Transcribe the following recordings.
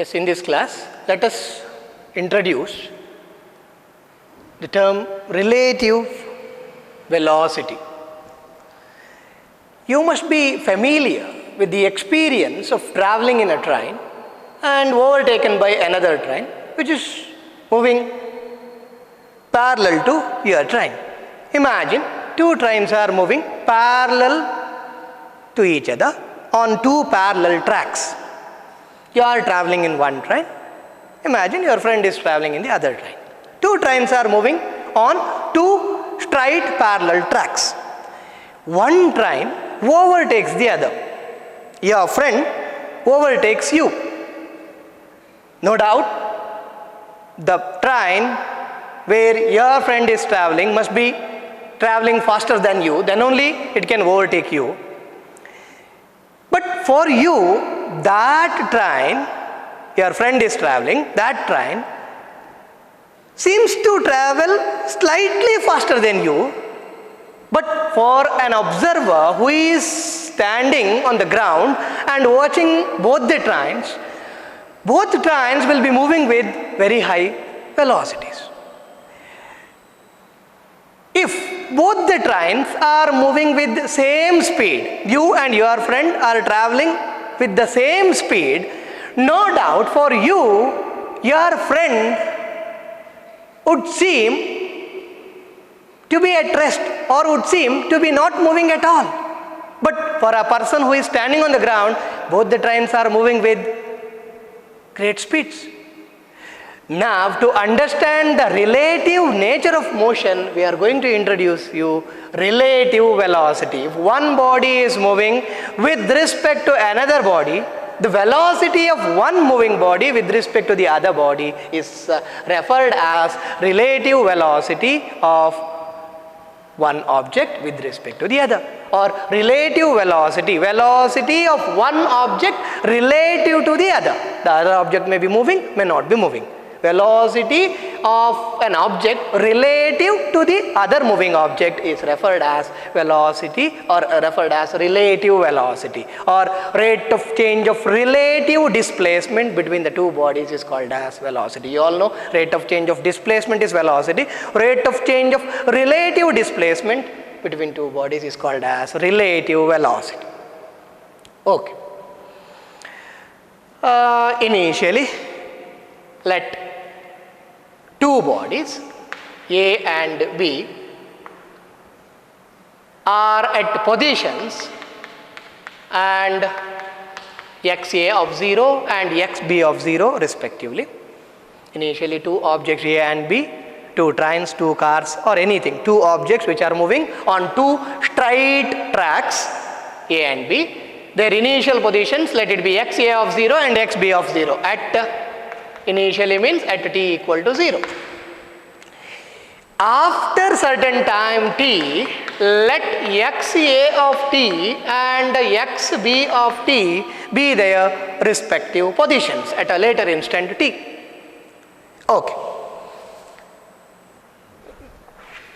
Yes, in this class, let us introduce the term relative velocity. You must be familiar with the experience of traveling in a train and overtaken by another train which is moving parallel to your train. Imagine two trains are moving parallel to each other on two parallel tracks. You are traveling in one train. Imagine your friend is traveling in the other train. Two trains are moving on two straight parallel tracks. One train overtakes the other. Your friend overtakes you. No doubt, the train where your friend is traveling must be traveling faster than you, then only it can overtake you. But for you, that train, your friend is traveling, that train seems to travel slightly faster than you, but for an observer who is standing on the ground and watching both trains will be moving with very high velocities. If both the trains are moving with the same speed, you and your friend are traveling with the same speed, no doubt for you, your friend would seem to be at rest or would seem to be not moving at all. But for a person who is standing on the ground, both the trains are moving with great speeds. Now, to understand the relative nature of motion, we are going to introduce you relative velocity. If one body is moving with respect to another body, the velocity of one moving body with respect to the other body is referred as relative velocity of one object with respect to the other, or relative velocity of one object relative to the other. The other object may be moving, may not be moving. Velocity of an object relative to the other moving object is referred as velocity, or referred as relative velocity, or rate of change of relative displacement between the two bodies is called as velocity. You all know rate of change of displacement is velocity. Rate of change of relative displacement between two bodies is called as relative velocity. Okay. Initially, let two bodies A and B are at positions and xa of 0 and xb of 0 respectively. Initially, two objects A and B, two trains, two cars, or anything, two objects which are moving on two straight tracks A and B. Their initial positions, let it be xa of 0 and xb of 0 at initially means at t equal to 0. After certain time t, let xa of t and xb of t be their respective positions at a later instant t. Okay.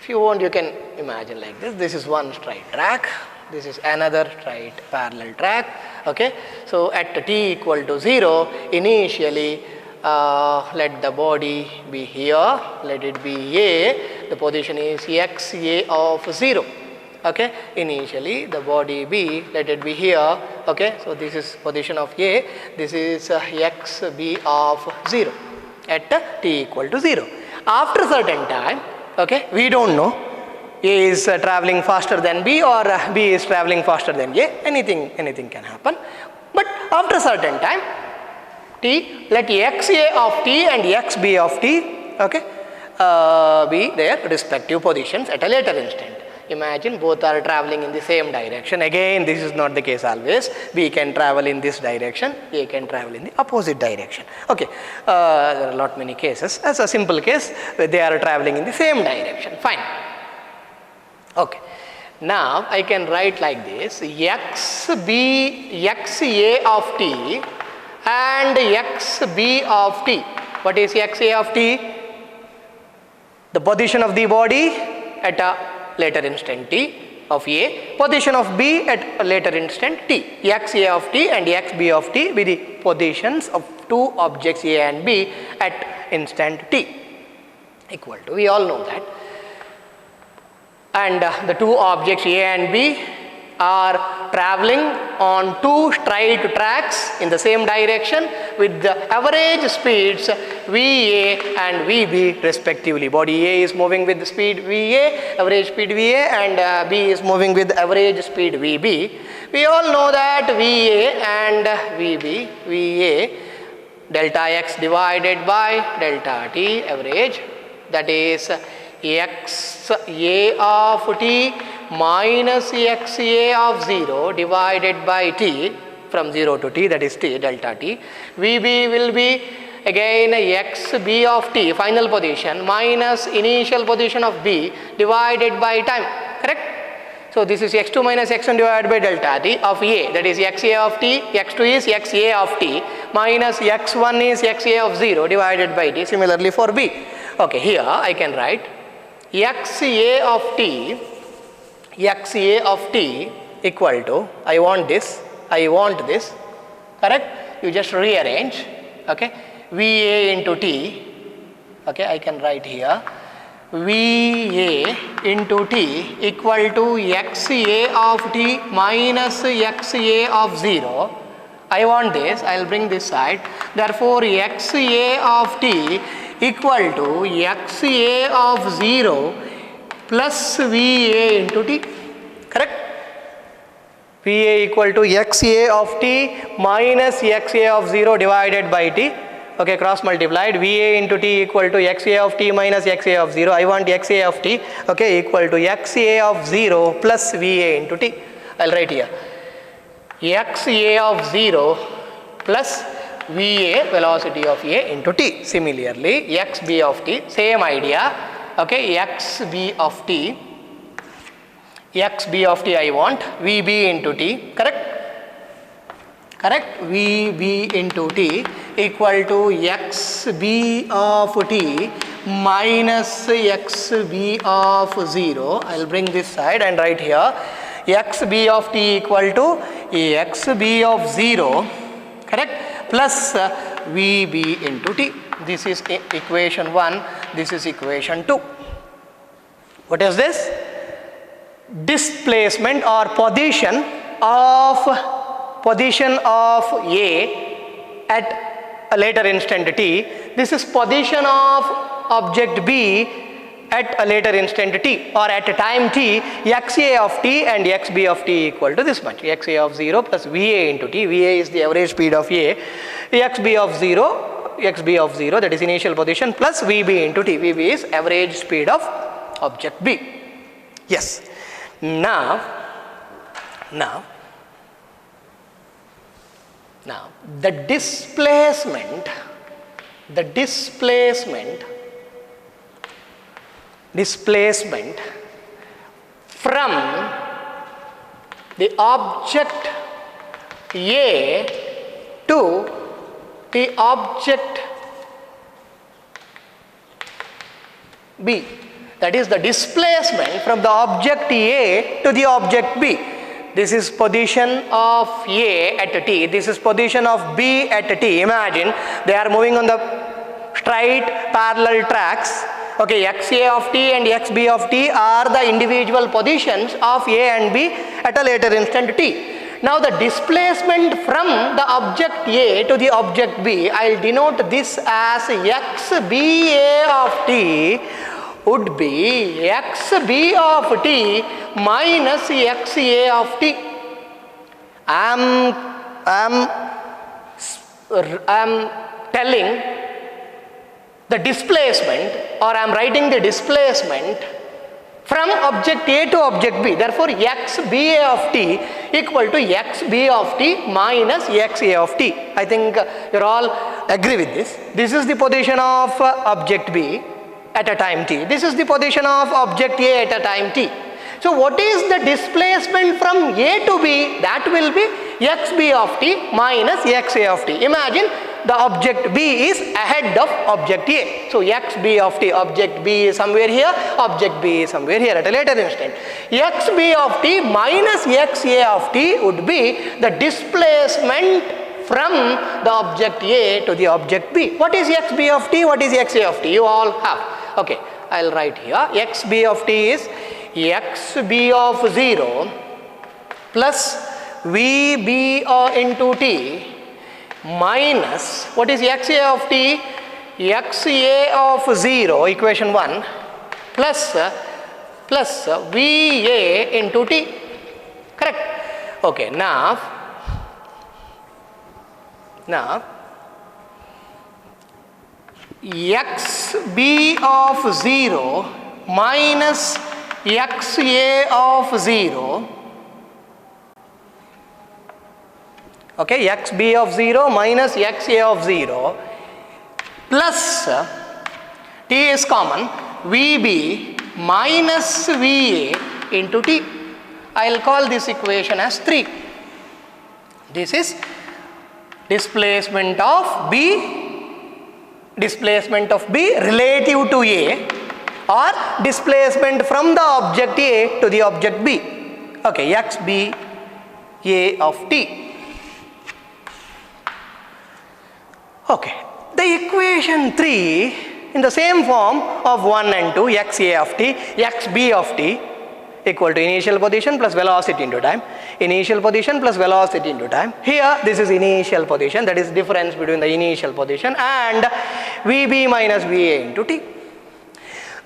If you want, you can imagine like this. This is one straight track. This is another straight parallel track. Okay. So at t equal to 0, initially let the body be here, let it be A, the position is xa of 0. Okay. Initially the body B, let it be here. Okay. So this is position of A, this is xb of 0 at t equal to 0. After certain time, okay, we don't know A is traveling faster than B or B is traveling faster than A, anything can happen. But after certain time t, let xa of t and xb of t, okay, be their respective positions at a later instant. Imagine both are traveling in the same direction. Again, this is not the case always. B can travel in this direction, A can travel in the opposite direction. Okay, there are many cases. As a simple case, they are traveling in the same direction. Fine. Okay. Now I can write like this: xa of t and xb of t. What is xa of t? The position of the body at a later instant t. of A, position of B at a later instant t. Xa of t and xb of t be the positions of two objects A and B at instant t equal to, we all know that. And the two objects A and B are traveling on two straight tracks in the same direction with the average speeds VA and VB respectively. Body A is moving with the speed VA, average speed VA, and B is moving with average speed VB. We all know that VA and VB, VA delta x divided by delta t average, that is xa of t minus xa of 0 divided by t from 0 to t, that is t delta t. Vb will be again xb of t final position minus initial position of b divided by time, correct? So this is x2 minus x1 divided by delta t of a, that is xa of t, x2 is xa of t minus x1 is xa of 0 divided by t. Similarly for b. Okay, here I can write xa of t equal to, I want this, correct? You just rearrange, okay? Va into t, okay, I can write here Va into t equal to xa of t minus xa of 0. I want this, I will bring this side. Therefore, xa of t equal to xa of 0 plus Va into t, correct? Va equal to xa of t minus xa of 0 divided by t, okay, cross multiplied. Va into t equal to xa of t minus xa of 0. I want xa of t, okay, equal to xa of 0 plus Va into t. I will write here xa of 0 plus Va, velocity of A, into t. Similarly, xb of t, same idea, okay, xb of t I want Vb into t, correct? Vb into t equal to xb of t minus xb of 0. I will bring this side and write here xb of t equal to xb of 0, correct, plus Vb into t. This is equation 1, this is equation 2. What is this? Displacement or position of A at a later instant t. This is position of object B at a later instant t or at a time t. Xa of t and xb of t equal to this much, xa of 0 plus Va into t. Va is the average speed of A, xb of 0 that is initial position plus Vb into t. Vb is average speed of object B. Yes. Now the displacement from the object A to the object B, that is the displacement from the object A to the object B. This is position of A at t, this is position of B at t. Imagine they are moving on the straight parallel tracks. Okay, xa of t and xb of t are the individual positions of A and B at a later instant t. Now the displacement from the object A to the object B, I will denote this as xba of t would be xb of t minus xa of t. I am telling the displacement, or I am writing the displacement from object A to object B. Therefore, xba of t equal to xb of t minus xa of t. I think you all agree with this. This is the position of object B at a time t. This is the position of object A at a time t. So what is the displacement from A to B? That will be xb of t minus xa of t. Imagine the object B is ahead of object A. So xB of t, object B is somewhere here, object B is somewhere here at a later instant. xB of t minus xa of t would be the displacement from the object A to the object B. What is xB of t? What is xa of t? You all have. Okay, I will write here. xB of t is xB of 0 plus Vb into t minus, what is xa of t? xa of 0, equation 1, plus Va into t. Correct? Okay, now xB of 0 minus xa of 0, okay, xB of 0 minus xa of 0 plus t is common, Vb minus Va into t. I will call this equation as 3. This is displacement of B relative to A, or displacement from the object A to the object B. Okay, xB A of t. Okay, the equation 3 in the same form of 1 and 2, xa of t, xB of t equal to initial position plus velocity into time, initial position plus velocity into time. Here this is initial position, that is difference between the initial position, and Vb minus Va into t.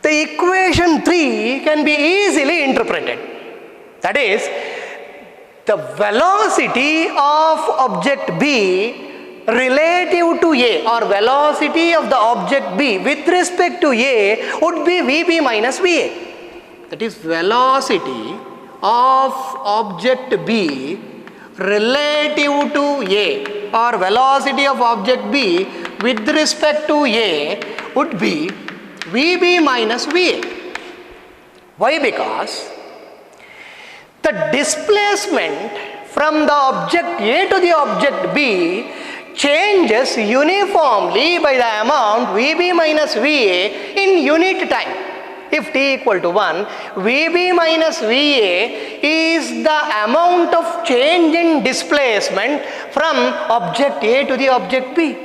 The equation 3 can be easily interpreted. That is, the velocity of object B relative to A, or velocity of the object B with respect to A would be Vb minus Va. That is, velocity of object B relative to A, or velocity of object B with respect to A would be Vb minus Va. Why? Because the displacement from the object A to the object B changes uniformly by the amount Vb minus Va in unit time. If t equal to 1, Vb minus Va is the amount of change in displacement from object A to the object B.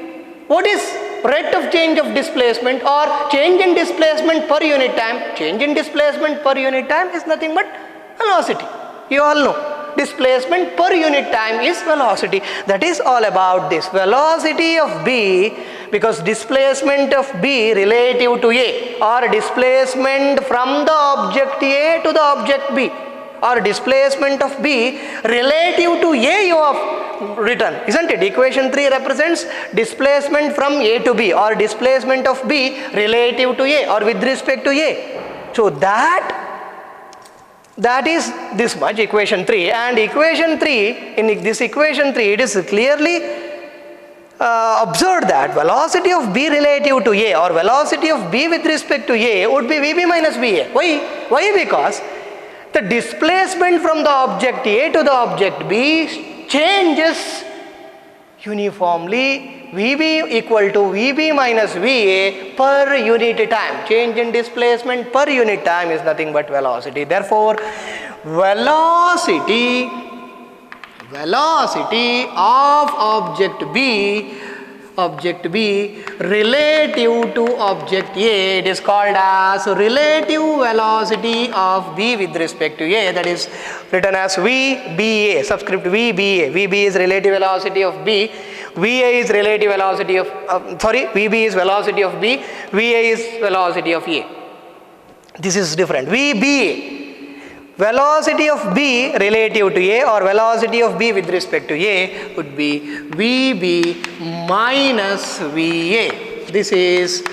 What is rate of change of displacement, or change in displacement per unit time? Change in displacement per unit time is nothing but velocity. You all know. Displacement per unit time is velocity. That is all about this. Velocity of B, because displacement of B relative to A, or displacement from the object A to the object B, or displacement of B relative to A you have written, isn't it? Equation 3 represents displacement from A to B, or displacement of B relative to A, or with respect to A. So that is this much, equation 3. And equation 3, in this equation 3, it is clearly observed that velocity of B relative to A, or velocity of B with respect to A, would be Vb minus Va. Why? Because the displacement from the object A to the object B changes uniformly. Vb equal to Vb minus Va per unit time. Change in displacement per unit time is nothing but velocity. Therefore, velocity of object B relative to object A, it is called as relative velocity of B with respect to A, that is written as VBA, subscript VBA. VB is relative velocity of B, VA is relative velocity of, VB is velocity of B, VA is velocity of A. This is different. VBA, velocity of B relative to A, or velocity of B with respect to A, would be VB minus VA. This is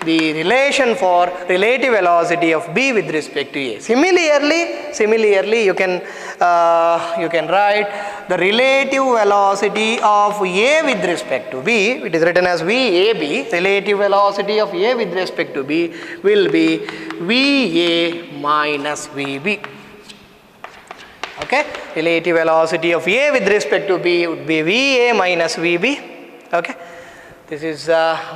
the relation for relative velocity of B with respect to A. Similarly, you can write the relative velocity of A with respect to B. It is written as VAB. Relative velocity of A with respect to B will be VA minus VB. Okay, relative velocity of A with respect to B would be VA minus VB. Okay, This is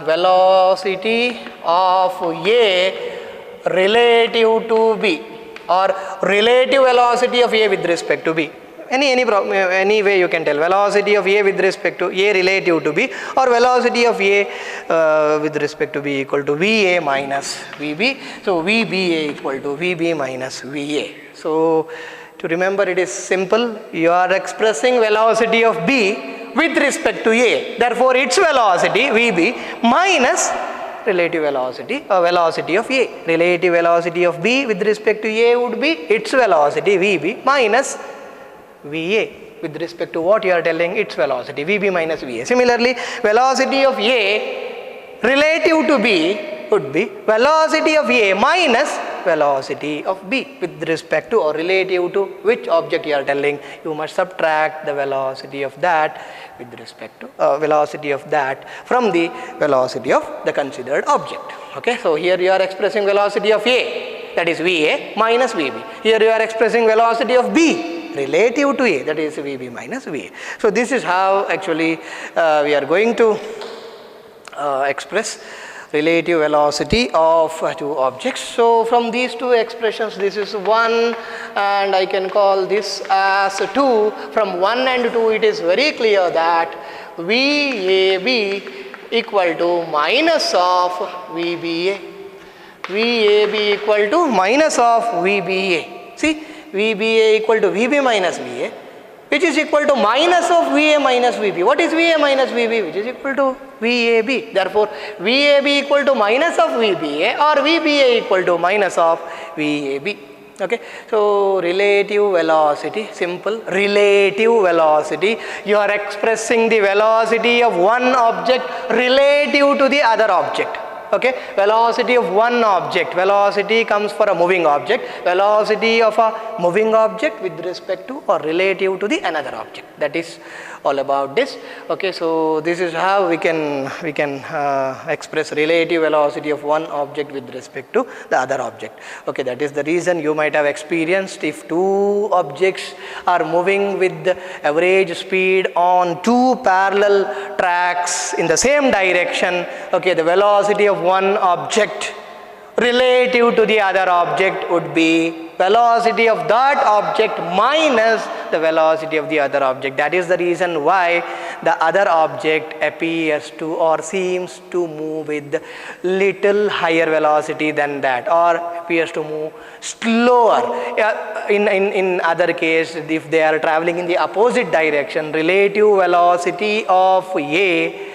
velocity of A relative to B, or relative velocity of A with respect to B. Any way you can tell, velocity of A with respect to A relative to B, or velocity of A with respect to B equal to VA minus VB. So VBA equal to VB minus VA. So to remember, it is simple. You are expressing velocity of B with respect to A. Therefore, its velocity VB minus relative velocity or velocity of A. Relative velocity of B with respect to A would be its velocity VB minus VA with respect to what you are telling, its velocity VB minus VA. Similarly, velocity of A relative to B would be velocity of A minus velocity of B with respect to or relative to which object you are telling. You must subtract the velocity of that with respect to velocity of that from the velocity of the considered object. Okay, so here you are expressing velocity of A, that is VA minus VB. Here you are expressing velocity of B relative to A, that is VB minus VA. So this is how actually we are going to express relative velocity of two objects. So from these two expressions, this is 1 and I can call this as 2. From 1 and 2, it is very clear that VAB equal to minus of VBA. VAB equal to minus of VBA. See, VBA equal to VB minus VA, which is equal to minus of VA minus VB. What is VA minus VB? Which is equal to VAB. Therefore, VAB equal to minus of VBA or VBA equal to minus of VAB. Okay. So, relative velocity, simple, relative velocity. You are expressing the velocity of one object relative to the other object. Okay, velocity of one object, velocity comes for a moving object, velocity of a moving object with respect to or relative to the another object. That is all about this. Okay, so this is how we can express relative velocity of one object with respect to the other object. Okay, that is the reason you might have experienced if two objects are moving with the average speed on two parallel tracks in the same direction. Okay, the velocity of one object relative to the other object would be velocity of that object minus the velocity of the other object. That is the reason why the other object appears to or seems to move with little higher velocity than that, or appears to move slower. In other case, if they are traveling in the opposite direction, relative velocity of A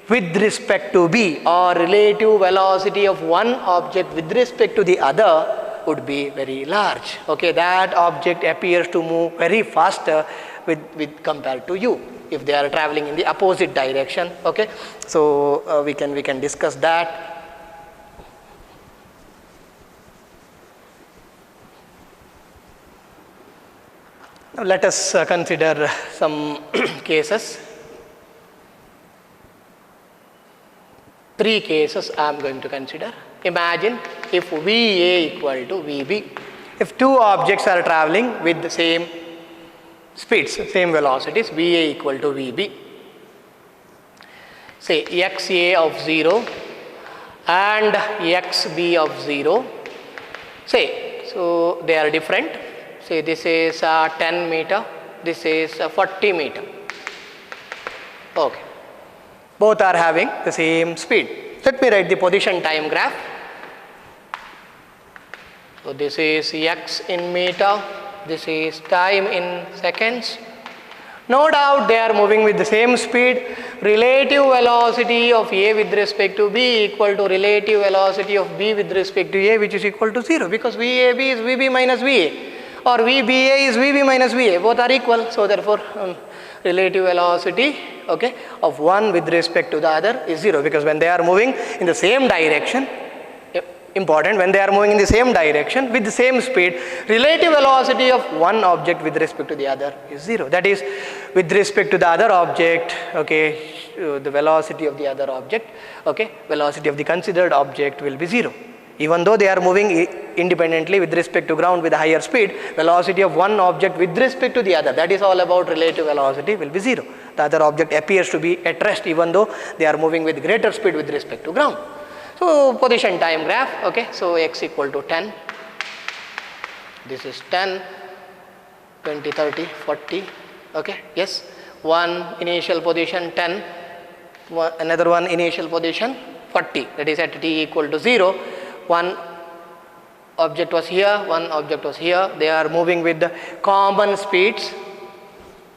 with respect to B or relative velocity of one object with respect to the other would be very large. Okay, that object appears to move very faster with compared to you if they are traveling in the opposite direction. Okay, so we can discuss that. Now let us consider some cases. 3 cases I am going to consider. Imagine if VA equal to VB. If two objects are traveling with the same speeds, same velocities, VA equal to VB. Say XA of 0 and XB of 0. Say, so they are different. Say this is 10 meter, this is 40 meter. Okay. Both are having the same speed. Let me write the position time graph. So this is x in meter, this is time in seconds. No doubt they are moving with the same speed. Relative velocity of A with respect to B equal to relative velocity of B with respect to A, which is equal to 0, because VAB is VB minus VA or VBA is VB minus VA. Both are equal. So therefore relative velocity, okay, of one with respect to the other is 0, because when they are moving in the same direction, important, when they are moving in the same direction with the same speed, relative velocity of one object with respect to the other is 0. That is, with respect to the other object, okay, the velocity of the other object, okay, velocity of the considered object will be 0. Even though they are moving independently with respect to ground with a higher speed, velocity of one object with respect to the other, that is all about relative velocity, will be 0. The other object appears to be at rest even though they are moving with greater speed with respect to ground. So position time graph, okay, so x equal to 10, this is 10, 20, 30, 40, okay, yes, one initial position 10, another one initial position 40, that is at t equal to 0, one object was here, one object was here, they are moving with the common speeds.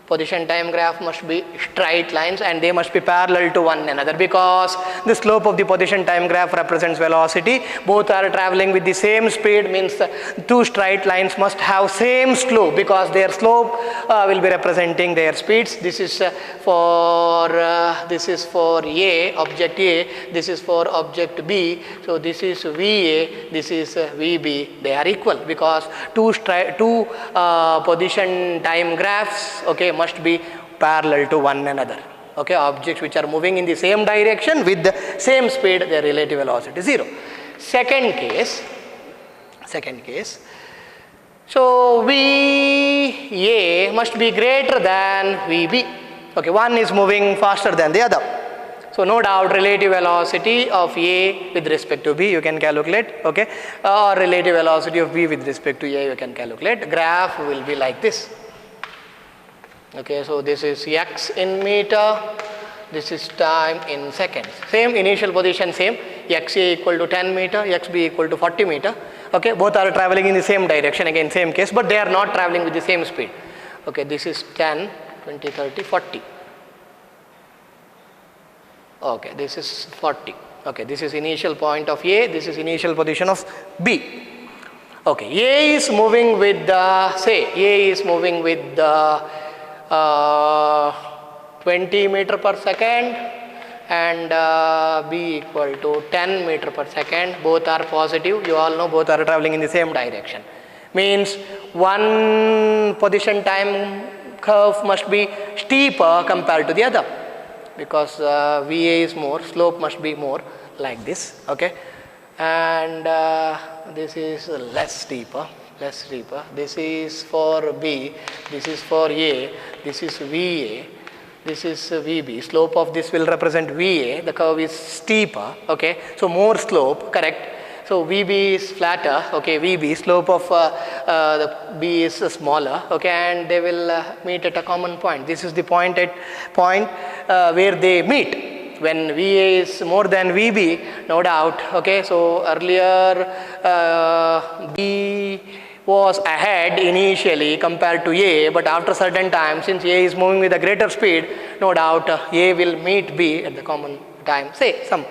Position time graph must be straight lines and they must be parallel to one another, because the slope of the position time graph represents velocity. Both are traveling with the same speed, means the two straight lines must have same slope, because their slope will be representing their speeds. This is for A, object A, this is for object B. So this is VA, this is VB. They are equal because two position time graphs, okay, must be parallel to one another. Okay, objects which are moving in the same direction with the same speed, their relative velocity is 0. Second case, so VA must be greater than VB. Okay, one is moving faster than the other. So no doubt relative velocity of A with respect to B you can calculate, okay, or relative velocity of B with respect to A you can calculate. Graph will be like this. Okay, so this is x in meter, this is time in seconds. Same initial position, same, xa equal to 10 meter, xb equal to 40 meter. Okay, both are traveling in the same direction, again same case, but they are not traveling with the same speed. Okay, this is 10, 20, 30, 40. Okay, this is 40. Okay, this is initial point of A, this is initial position of B. Okay, A is moving with the, say, A is moving with the 20 meter per second and B equal to 10 meter per second. Both are positive. You all know both are traveling in the same direction. Means one position time curve must be steeper compared to the other, because VA is more, slope must be more like this. Okay, and this is less steeper. This is for B, this is for A, this is VA, this is VB. Slope of this will represent VA, the curve is steeper, okay, so more slope, correct. So VB is flatter, okay, VB, slope of the B is smaller, okay, and they will meet at a common point. This is the point where they meet. When VA is more than VB, no doubt, okay, so earlier B was ahead initially compared to A, but after certain time, since A is moving with a greater speed, no doubt A will meet B at the common time, say some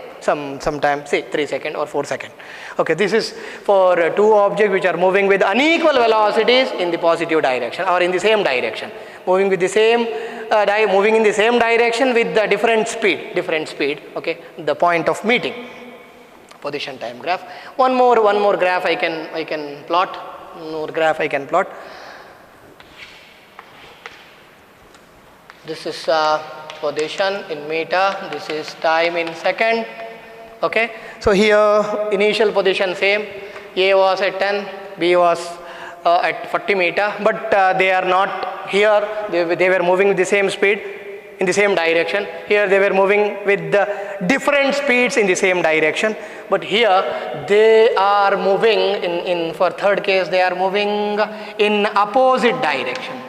time, say 3 seconds or 4 seconds. Okay, this is for two objects which are moving with unequal velocities in the positive direction or in the same direction, moving with the same moving in the same direction with the different speed, okay, the point of meeting. Position time graph. One more graph I can plot. This is position in meter, this is time in second. Okay, so here initial position same, A was at 10, B was at 40 meter, but they are not here, they were moving with the same speed in the same direction. Here they were moving with the different speeds in the same direction, but here they are moving in for third case, they are moving in opposite direction.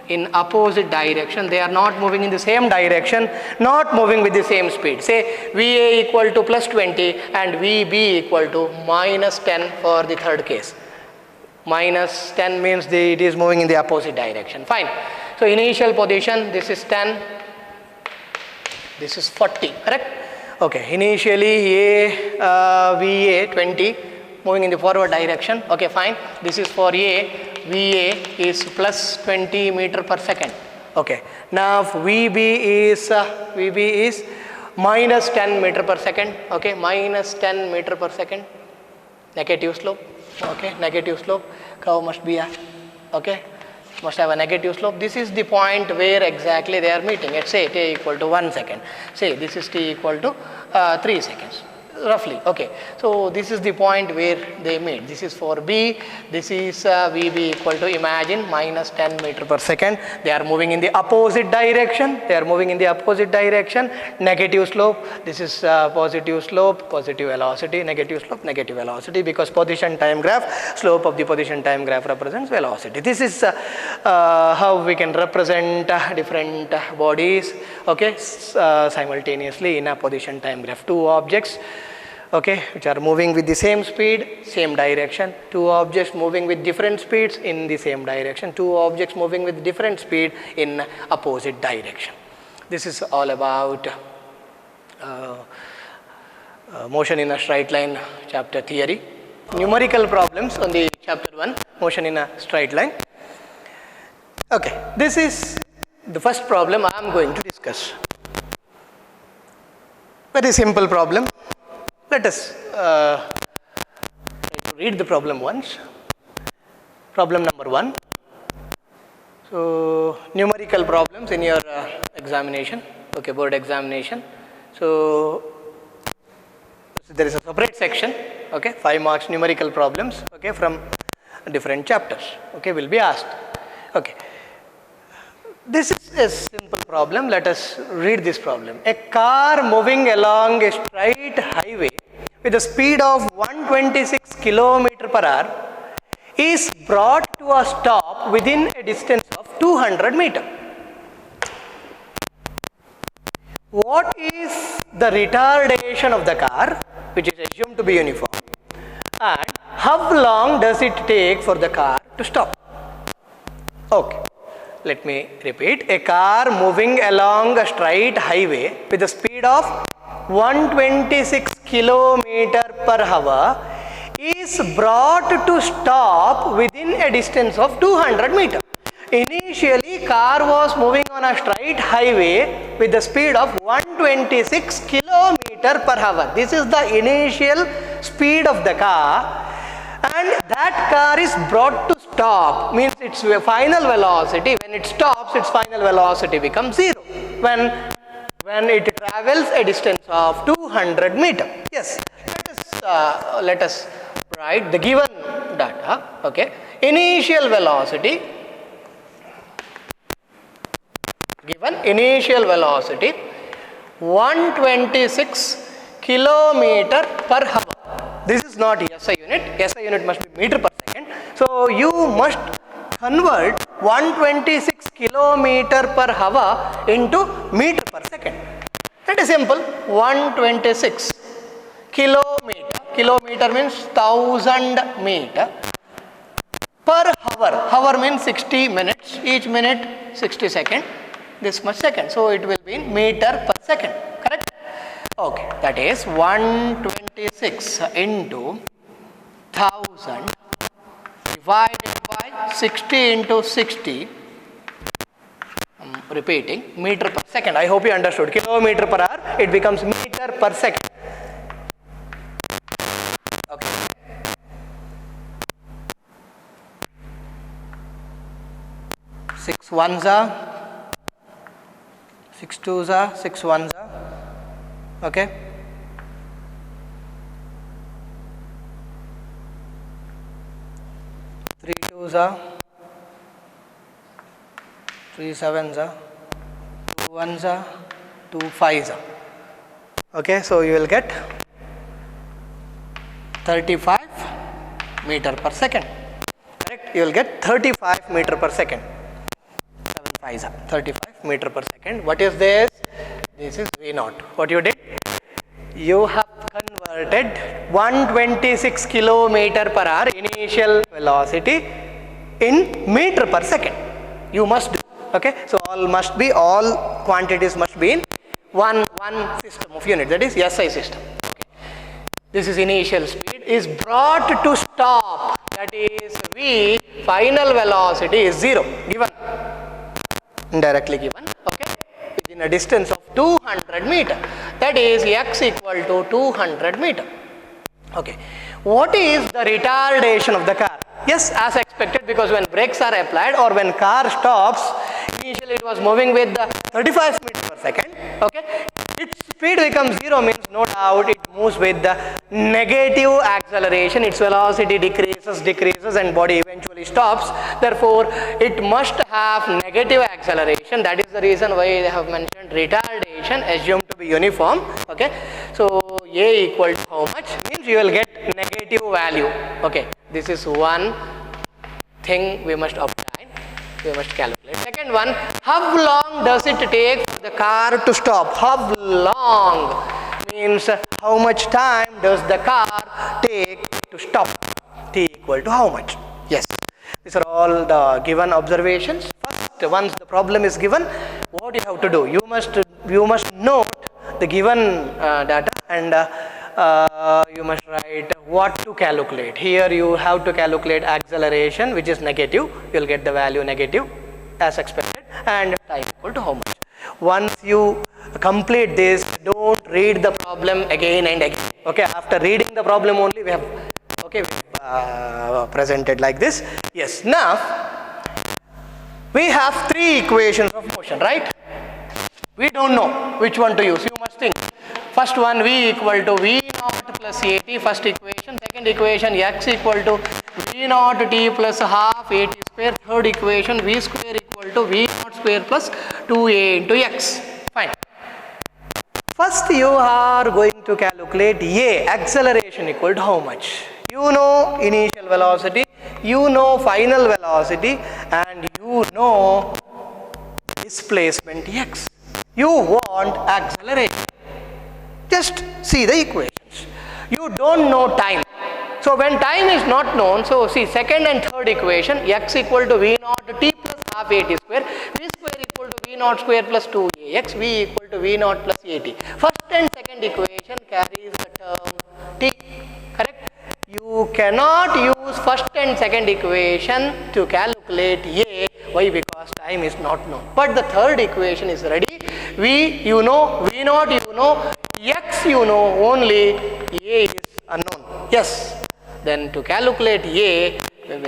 They are not moving in the same direction, not moving with the same speed. Say VA equal to plus 20 and VB equal to minus 10 for the third case. Minus 10 means it is moving in the opposite direction. Fine. So initial position, this is 10, this is 40, correct? Okay, initially VA 20, moving in the forward direction. Okay, fine. This is for A. VA is plus 20 meter per second. Okay. Now VB is minus 10 meter per second. Okay, minus 10 meter per second. Negative slope. Okay, negative slope. Curve must be must have a negative slope. This is the point where exactly they are meeting. Let's say t equal to 1 second. Say this is t equal to 3 seconds. roughly. Okay, so this is the point where they meet. This is for B. This is VB equal to, imagine, minus 10 meter per second. They are moving in the opposite direction. They are moving in the opposite direction. Negative slope. This is positive slope, positive velocity, negative slope, negative velocity, because position time graph, slope of the position time graph represents velocity. This is how we can represent different bodies, okay, simultaneously in a position time graph. Two objects, okay, which are moving with the same speed, same direction. Two objects moving with different speeds in the same direction. Two objects moving with different speed in opposite direction. This is all about motion in a straight line chapter theory. Numerical problems on the chapter 1, motion in a straight line. Okay, this is the first problem I am going to discuss. Very simple problem. Let us read the problem once. Problem number 1. So, numerical problems in your examination, okay, board examination. So, there is a separate section, okay, 5 marks numerical problems, okay, from different chapters, okay, will be asked. Okay. This is a simple problem. Let us read this problem. A car moving along a straight highway with a speed of 126 km per hour is brought to a stop within a distance of 200 meters. What is the retardation of the car, which is assumed to be uniform, and how long does it take for the car to stop? Okay. Let me repeat. A car moving along a straight highway with a speed of 126 km per hour is brought to stop within a distance of 200 meters. Initially, car was moving on a straight highway with the speed of 126 km per hour. This is the initial speed of the car, and that car is brought to stop, means its final velocity, when it stops, its final velocity becomes 0 when it travels a distance of 200 meters. Yes, let us write the given data. Okay, initial velocity, given initial velocity 126 kilometer per hour. This is not SI unit. SI unit must be meter per second. So you must convert 126 kilometer per hour into meter per second. That is simple. 126 kilometer. Kilometer means 1000 meter per hour. Hour means 60 minutes. Each minute 60 seconds. This much second. So it will be in meter per second. Correct? Okay. That is 126 into 1000 divided by 60 into 60. I'm repeating, meter per second. I hope you understood. Kilometer per hour, it becomes meter per second. Okay. Six ones are, 6 twos are, 6 ones are. Okay. 3 twos are, 3 sevens are, 2 ones are, 2 fives are. Okay, so you will get 35 meter per second. Correct? You will get 35 meter per second. 7 fives are 35 meter per second. What is this? This is V0. What you did? You have converted 126 kilometer per hour initial velocity in meter per second. You must do. Okay, so all quantities must be in one system of unit, that is SI system. Okay. This is initial speed is brought to stop, that is V, final velocity is 0, given, indirectly given, okay, within a distance of 200 meter, that is x equal to 200 meter. Okay, what is the retardation of the car? Yes, as expected, because when brakes are applied or when car stops, initially it was moving with the 35 meters per second, okay, its speed becomes 0, means no doubt it moves with the negative acceleration, its velocity decreases and body eventually stops. Therefore, it must have negative acceleration. That is the reason why they have mentioned retardation assumed to be uniform. Okay, so A equal to how much means you will get negative value. Okay, this is one thing we must obtain, we must calculate. Second one, how long does it take for the car to stop? How long means how much time does the car take to stop? T equal to how much? Yes, these are all the given observations. First, once the problem is given, what you have to do? You must note the given data and you must write what to calculate. Here you have to calculate acceleration, which is negative. You will get the value negative as expected, and time equal to how much. Once you complete this, don't read the problem again and again. Okay, after reading the problem only we have presented like this. Yes, now we have three equations of motion, right? We don't know which one to use. You must think. First one, V equal to V naught plus AT, first equation. Second equation, X equal to V naught T plus half AT square. Third equation, V square equal to V naught square plus 2A into X. Fine. First you are going to calculate A, acceleration equal to how much? You know initial velocity, you know final velocity, and you know displacement X. You want acceleration. Just see the equations. You don't know time. So when time is not known, so see second and third equation, X equal to V naught T plus half AT square, V square equal to V naught square plus 2AX, V equal to V naught plus AT. First and second equation carries the term T, correct? You cannot use first and second equation to calculate A. Why? Because time is not known. But the third equation is ready. V you know, V naught you know, X you know, only A is unknown. Yes. Then to calculate A, we shall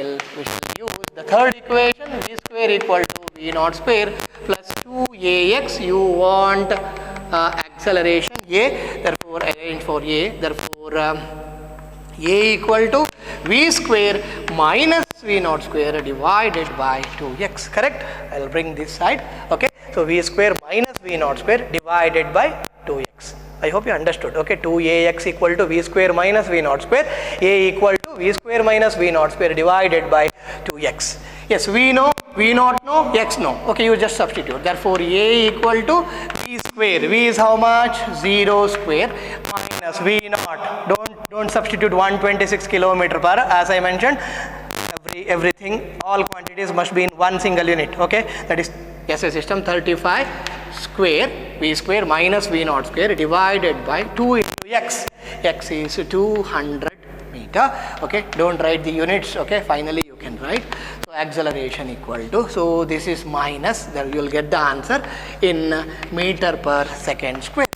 use the third equation, V square equal to V naught square plus 2AX. You want acceleration A, therefore arrange for A. Therefore A equal to V square minus V naught square divided by 2X. Correct? I will bring this side. Okay. So V square minus V naught square divided by 2X. I hope you understood. Okay, 2AX equal to V square minus V naught square. A equal to V square minus V naught square divided by 2X. Yes, V know, V naught know, X know. Okay, you just substitute. Therefore, A equal to V square. V is how much? 0 square minus V naught. Don't substitute 126 km per hour. As I mentioned, everything, all quantities must be in one single unit. Okay, that is SI system 35 square, V square minus V naught square divided by 2 into X. X is 200 meter. Okay, don't write the units. Okay, finally you can write. So acceleration equal to, so this is minus, then you will get the answer in meter per second square.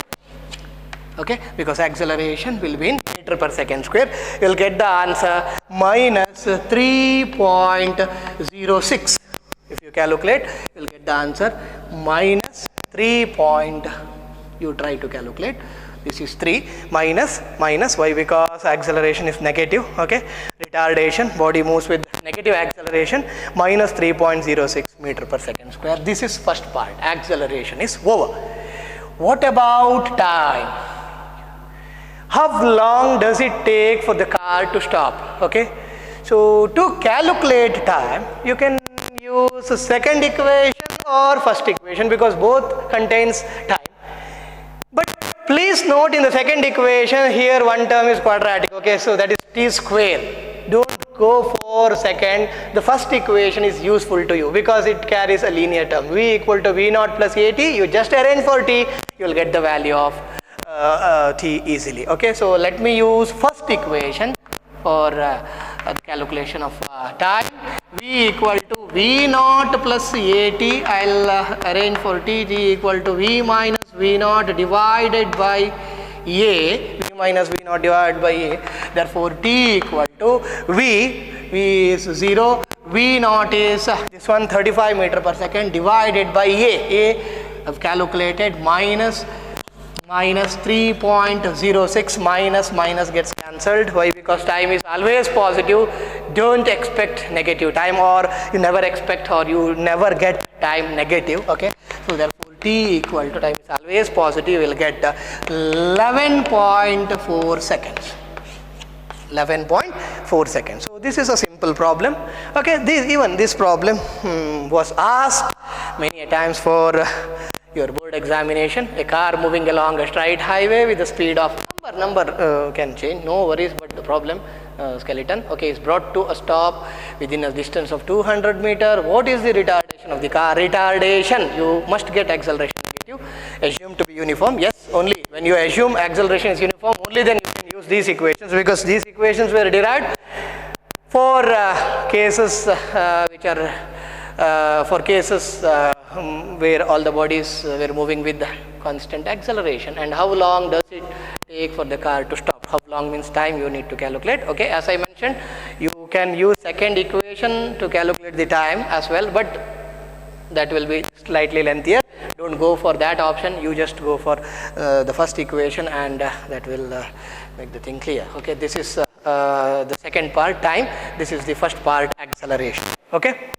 Okay, because acceleration will be in meter per second square. You will get the answer minus 3.06. If you calculate, you will get the answer minus 3. You try to calculate. This is 3 minus why? Because acceleration is negative. Okay, retardation, body moves with negative acceleration, minus 3.06 meter per second square. This is first part. Acceleration is over. What about time? How long does it take for the car to stop? Okay, so to calculate time, you can use the second equation or first equation because both contains time. But please note in the second equation here one term is quadratic. Okay, so that is t square. Don't go for second. The first equation is useful to you because it carries a linear term. V equal to V naught plus AT. You just arrange for t, you will get the value of t easily. Okay, so let me use first equation for the calculation of time. V equal to V naught plus AT. I'll arrange for t equal to V minus V naught divided by A. V minus V naught divided by A. Therefore, t equal to V is 0. V naught is this one 35 meter per second divided by A. A I've calculated minus minus 3.06, minus gets cancelled. Why? Because time is always positive. Don't expect negative time, or you never expect, or you never get time negative. Okay, so therefore t equal to, time is always positive, you will get 11.4 seconds. 11.4 seconds. So this is a simple problem. Okay, even this problem was asked many times for your board examination. A car moving along a straight highway with the speed of number can change, no worries, but the problem skeleton, okay, is brought to a stop within a distance of 200 meter. What is the retardation of the car? Retardation, you must get acceleration assumed to be uniform. Yes, only when you assume acceleration is uniform, only then you can use these equations, because these equations were derived for cases which are for cases where all the bodies were moving with constant acceleration. And how long does it take for the car to stop? How long means time you need to calculate. Okay, as I mentioned, you can use second equation to calculate the time as well, but that will be slightly lengthier. Don't go for that option, you just go for the first equation, and that will make the thing clear. Okay, this is the second part, time. This is the first part, acceleration. Okay.